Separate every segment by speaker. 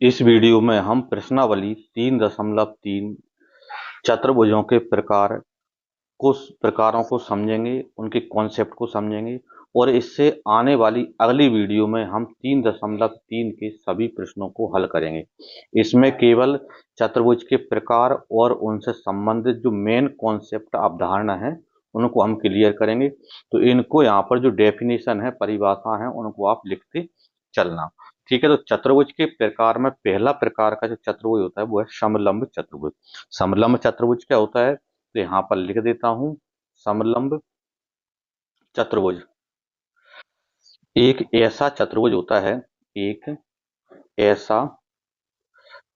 Speaker 1: इस वीडियो में हम प्रश्नावली 3.3 चतुर्भुजों के प्रकारों को समझेंगे, उनके कॉन्सेप्ट को समझेंगे और इससे आने वाली अगली वीडियो में हम 3.3 के सभी प्रश्नों को हल करेंगे। इसमें केवल चतुर्भुज के प्रकार और उनसे संबंधित जो मेन कॉन्सेप्ट अवधारणा है उनको हम क्लियर करेंगे। तो इनको यहाँ पर जो डेफिनेशन है, परिभाषा है, उनको आप लिखते चलना। ठीक है, तो चतुर्भुज के प्रकार में पहला प्रकार का जो चतुर्भुज होता है वो है समलंब चतुर्भुज। समलंब चतुर्भुज क्या होता है तो यहां पर लिख देता हूं। समलंब चतुर्भुज एक ऐसा चतुर्भुज होता है, एक ऐसा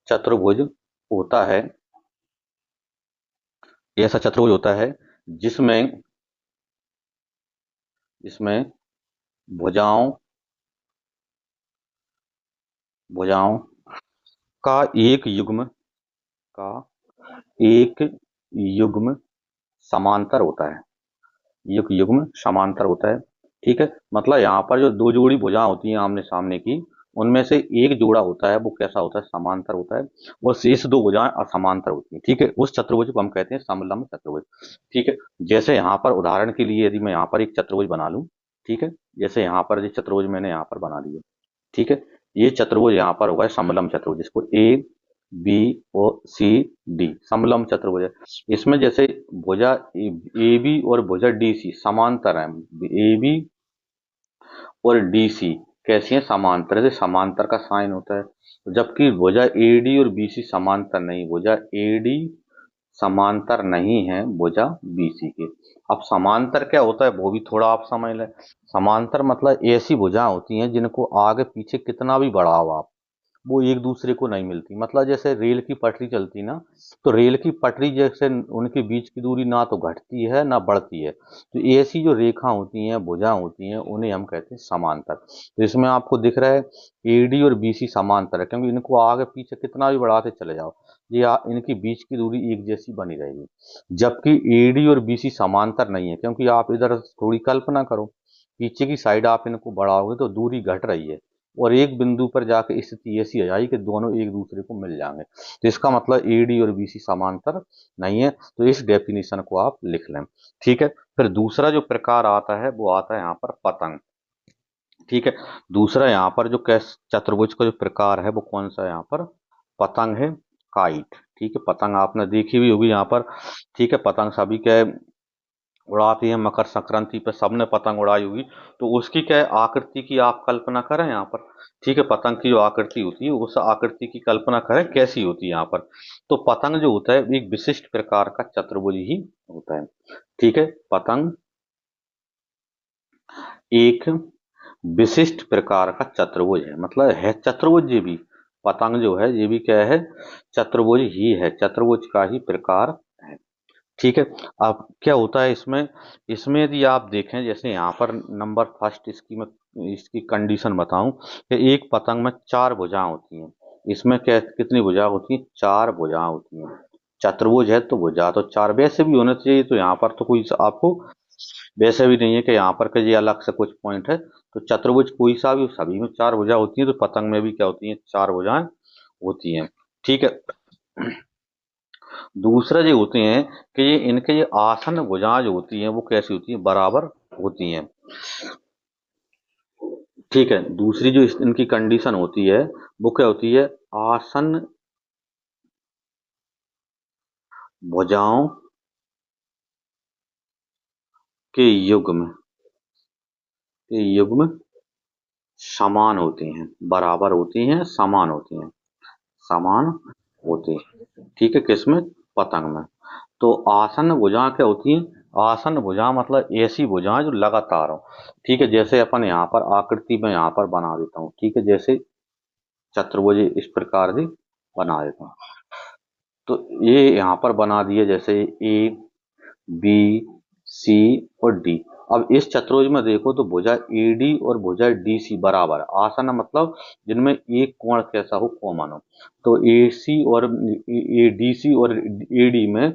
Speaker 1: चतुर्भुज होता है, ऐसा चतुर्भुज होता है जिसमें जिसमें भुजाओं भुजाओं का का एक युग्म समांतर होता है, युग्म समांतर होता है। ठीक है, मतलब यहाँ पर जो दो जोड़ी भुजा होती हैं आमने सामने की, उनमें से एक जोड़ा होता है वो कैसा होता है, समांतर होता है, और शेष दो भुजाएं असमांतर होती हैं। ठीक है, उस चतुर्भुज को हम कहते हैं समलंब चतुर्भुज। ठीक है, जैसे यहाँ पर उदाहरण के लिए यदि मैं यहाँ पर एक चतुर्भुज बना लूं, ठीक है, जैसे यहाँ पर जो चतुर्भुज मैंने यहाँ पर बना लिया, ठीक है, ये चतुर्भुज यहाँ पर हुआ है समलंब चतुर्भुज, जिसको ए बी और सी डी समलंब चतुर्भुज है। इसमें जैसे भुजा ए बी और भुजा डी सी समांतर है, ए बी और डी सी कैसी है, समांतर है, समांतर का साइन होता है। जबकि भुजा ए डी और बी सी समांतर नहीं, भुजा ए डी समांतर नहीं है भुजा बी सी के। अब समांतर क्या होता है वो भी थोड़ा आप समझ लें। समांतर मतलब ऐसी भुजा होती हैं जिनको आगे पीछे कितना भी बढ़ाओ आप, वो एक दूसरे को नहीं मिलती। मतलब जैसे रेल की पटरी चलती ना, तो रेल की पटरी जैसे उनके बीच की दूरी ना तो घटती है ना बढ़ती है। तो ऐसी जो रेखा होती हैं, भुजा होती हैं, उन्हें हम कहते हैं समांतर। तो इसमें आपको दिख रहा है एडी और बीसी समांतर है, क्योंकि इनको आगे पीछे कितना भी बढ़ाते चले जाओ, इनकी बीच की दूरी एक जैसी बनी रहेगी। जबकि एडी और बीसी समांतर नहीं है, क्योंकि आप इधर थोड़ी कल्पना करो, पीछे की साइड आप इनको बढ़ाओगे तो दूरी घट रही है और एक बिंदु पर जाकर स्थिति ऐसी आ जाएगी कि दोनों एक दूसरे को मिल जाएंगे। तो इसका मतलब एडी और बीसी समांतर नहीं है। तो इस डेफिनेशन को आप लिख लें। ठीक है, फिर दूसरा जो प्रकार आता है वो आता है यहाँ पर पतंग। ठीक है, दूसरा यहाँ पर जो कैस चतुर्भुज का जो प्रकार है वो कौन सा है, यहाँ पर पतंग है, काइट। ठीक है, पतंग आपने देखी भी होगी यहाँ पर। ठीक है, पतंग सभी के उड़ाती है, मकर संक्रांति पर सबने पतंग उड़ाई होगी। तो उसकी क्या है आकृति की आप कल्पना करें यहाँ पर। ठीक है, पतंग की जो आकृति होती है उस आकृति की कल्पना करें कैसी होती है यहाँ पर। तो पतंग जो होता है एक विशिष्ट प्रकार का चतुर्भुज ही होता है। ठीक है, पतंग एक विशिष्ट प्रकार का चतुर्भुज है, मतलब है चतुर्भुज। ये भी पतंग जो है ये भी क्या है, चतुर्भुज ही है, चतुर्भुज का ही प्रकार है। ठीक है, अब क्या होता है इसमें, इसमें यदि आप देखें जैसे यहाँ पर नंबर फर्स्ट इसकी मैं इसकी कंडीशन बताऊं कि एक पतंग में चार भुजा होती हैं। इसमें क्या कितनी भुजा होती हैं, चार भुजा होती हैं। चतुर्भुज है तो भुजा तो चार वैसे भी होने चाहिए। तो यहाँ पर तो कोई आपको वैसे भी नहीं है कि यहाँ पर के ये अलग से कुछ पॉइंट है। तो चतुर्भुज कोई सा भी सभी में चार भुजा होती है, तो पतंग में भी क्या होती है, चार भुजाएं होती हैं। ठीक है, दूसरा जो होते हैं कि ये इनके ये आसन भुजाएं जो होती हैं वो कैसी होती हैं, बराबर होती हैं। ठीक है, दूसरी जो इनकी कंडीशन होती है वो क्या होती है, आसन भुजाओं के युग्म समान होती हैं, बराबर होती हैं, समान होती हैं, समान होती हैं। ठीक है, किसमें, पतंग में। तो आसन भुजा क्या होती हैं, आसन भुजा मतलब ऐसी भुजाएं जो लगातार हो। ठीक है, जैसे अपन यहाँ पर आकृति में यहाँ पर बना देता हूँ। ठीक है, जैसे चतुर्भुज इस प्रकार से बना देता हूँ। तो ये यहाँ पर बना दिए जैसे ए बी सी और डी। अब इस चतुर्भुज में देखो तो भुजा ए डी और भुजा डी सी बराबर है। आसन मतलब जिनमें एक कोण कैसा हो, कॉमन हो। तो ए सी और ए डी सी और ए डी में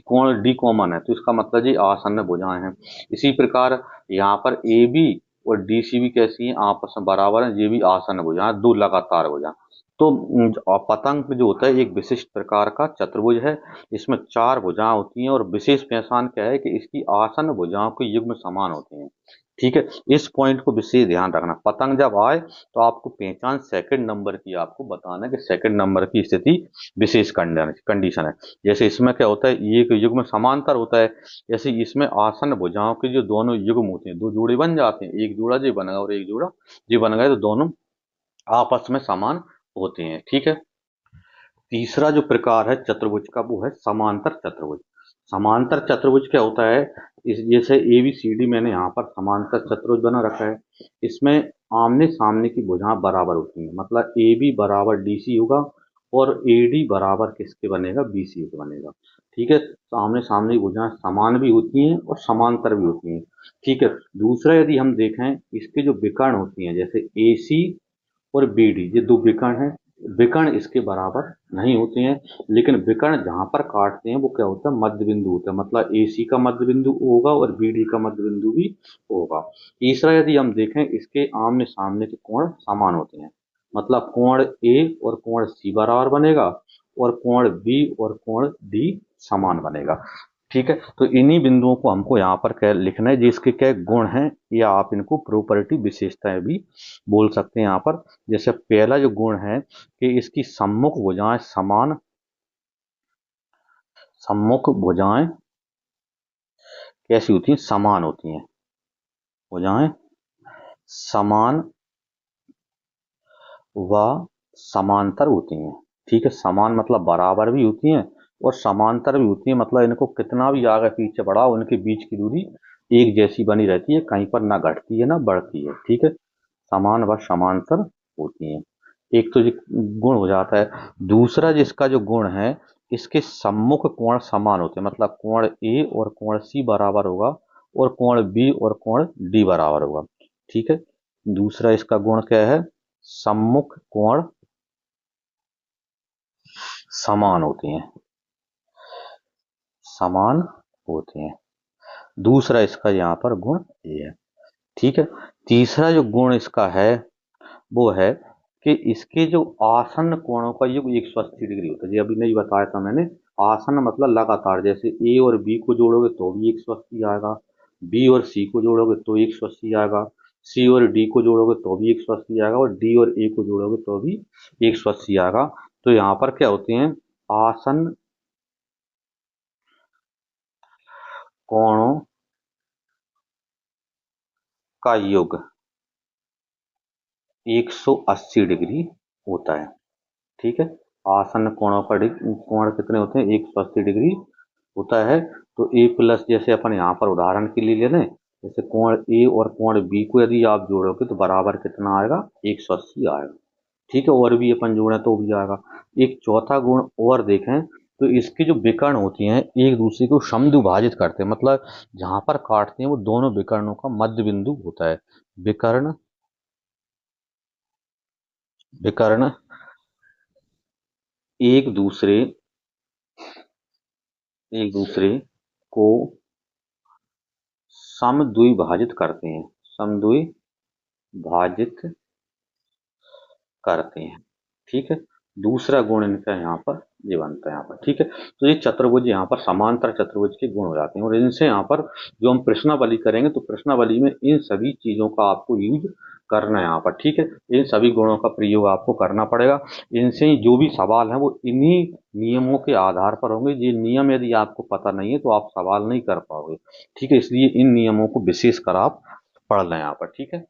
Speaker 1: कोण डी कॉमन है, तो इसका मतलब ये आसन भुजाएं हैं। इसी प्रकार यहाँ पर ए बी और डी सी भी कैसी हैं, आपस में बराबर हैं, ये भी आसन भुजाएं, दो लगातार भुजाएं। तो पतंग जो होता है एक विशिष्ट प्रकार का चतुर्भुज है। इसमें 4 भुजाएं होती हैं और विशेष पहचान क्या है कि इसकी आसन भुजाओं के युग्म समान होते हैं। ठीक है, इस पॉइंट को विशेष ध्यान रखना। पतंग जब आए तो आपको पहचान सेकंड नंबर की आपको बताना है कि सेकंड नंबर की स्थिति विशेष कंडीशन है। जैसे इसमें क्या होता है, एक युग्म समांतर होता है। जैसे इसमें आसन भुजाओं के जो दोनों युग्म होते हैं, दो जोड़े बन जाते हैं, एक जोड़ा जो बनेगा और एक जोड़ा जो बन गए, तो दोनों आपस में समान होते हैं। ठीक है, तीसरा जो प्रकार है चतुर्भुज का वो है समांतर चतुर्भुज। समांतर चतुर्भुज क्या होता है, इस जैसे ए बी सी डी मैंने यहाँ पर समांतर चतुर्भुज बना रखा है। इसमें आमने सामने की भुजाएं बराबर होती हैं, मतलब ए बी बराबर डी सी होगा और ए डी बराबर किसके बनेगा, बी सी के बनेगा। ठीक है, आमने सामने की भुजाएं समान भी होती हैं और समांतर भी होती हैं। ठीक है, दूसरा यदि हम देखें इसके जो विकर्ण होती हैं, जैसे ए सी और बी डी, ये दो विकर्ण हैं। विकर्ण इसके बराबर नहीं होते हैं, लेकिन विकर्ण जहां पर काटते हैं वो क्या होता है, मध्य बिंदु होता है। मतलब ए सी का मध्य बिंदु होगा और बी डी का मध्य बिंदु भी होगा। तीसरा यदि हम देखें इसके आमने सामने के कोण समान होते हैं, मतलब कोण ए और कोण सी बराबर बनेगा और कोण बी और कोण डी समान बनेगा। ठीक है, तो इन्हीं बिंदुओं को हमको यहाँ पर क्या लिखना है, जिसके क्या गुण हैं, या आप इनको प्रॉपर्टी विशेषताएं भी बोल सकते हैं यहाँ पर। जैसे पहला जो गुण है कि इसकी सम्मुख भुजाएं समान, सम्मुख भुजाएं कैसी होती हैं, समान होती हैं। भुजाएं समान व समांतर होती हैं। ठीक है, समान मतलब बराबर भी होती हैं और समांतर भी होती हैं, मतलब इनको कितना भी आगे पीछे बढ़ाओ उनके बीच की दूरी एक जैसी बनी रहती है, कहीं पर ना घटती है ना बढ़ती है। ठीक है, समान व समांतर होती हैं। एक तो ये गुण हो जाता है। दूसरा जिसका जो गुण है, इसके सम्मुख कोण समान होते हैं, मतलब कोण ए और कोण सी बराबर होगा और कोण बी और कोण डी बराबर होगा। ठीक है, दूसरा इसका गुण क्या है, सम्मुख कोण समान होते हैं, समान होते हैं। दूसरा इसका यहाँ पर गुण ये है। ठीक है, तीसरा जो गुण इसका है वो है कि इसके जो आसन कोणों का योग 180 डिग्री होता है। ये अभी नहीं बताया था मैंने। आसन मतलब लगातार, जैसे ए और बी को जोड़ोगे तो भी 180 आएगा, बी और सी को जोड़ोगे तो 180 आएगा, सी और डी को जोड़ोगे तो भी 180 आएगा और डी और ए को जोड़ोगे तो भी 180 आएगा। तो यहाँ पर क्या होते हैं, आसन कोणों का योग 180 डिग्री होता है। ठीक है, आसन कोणों का कोण कितने होते हैं, 180 डिग्री होता है। तो ए प्लस, जैसे अपन यहाँ पर उदाहरण के लिए ले लें, जैसे कोण ए और कोण बी को यदि आप जोड़ोगे तो बराबर कितना आएगा, 180 आएगा। ठीक है, और भी अपन जोड़ें तो भी आएगा। एक चौथा गुण और देखें तो इसकी जो विकर्ण होती हैं एक दूसरे को समद्विभाजित करते हैं, मतलब जहां पर काटते हैं वो दोनों विकर्णों का मध्य बिंदु होता है। विकर्ण, विकर्ण एक दूसरे, एक दूसरे को समद्विभाजित करते हैं, समद्विभाजित करते हैं। ठीक है, दूसरा गुण इनका यहाँ पर ये बनता है यहाँ पर। ठीक है, तो ये चतुर्भुज यहाँ पर समांतर चतुर्भुज के गुण हो जाते हैं और इनसे यहाँ पर जो हम प्रश्नावली करेंगे तो प्रश्नावली में इन सभी चीजों का आपको यूज करना है यहाँ पर। ठीक है, इन सभी गुणों का प्रयोग आपको करना पड़ेगा। इनसे ही जो भी सवाल है वो इन्हीं नियमों के आधार पर होंगे। ये नियम यदि आपको पता नहीं है तो आप सवाल नहीं कर पाओगे। ठीक है, इसलिए इन नियमों को विशेष कर आप पढ़ लें यहाँ पर। ठीक है।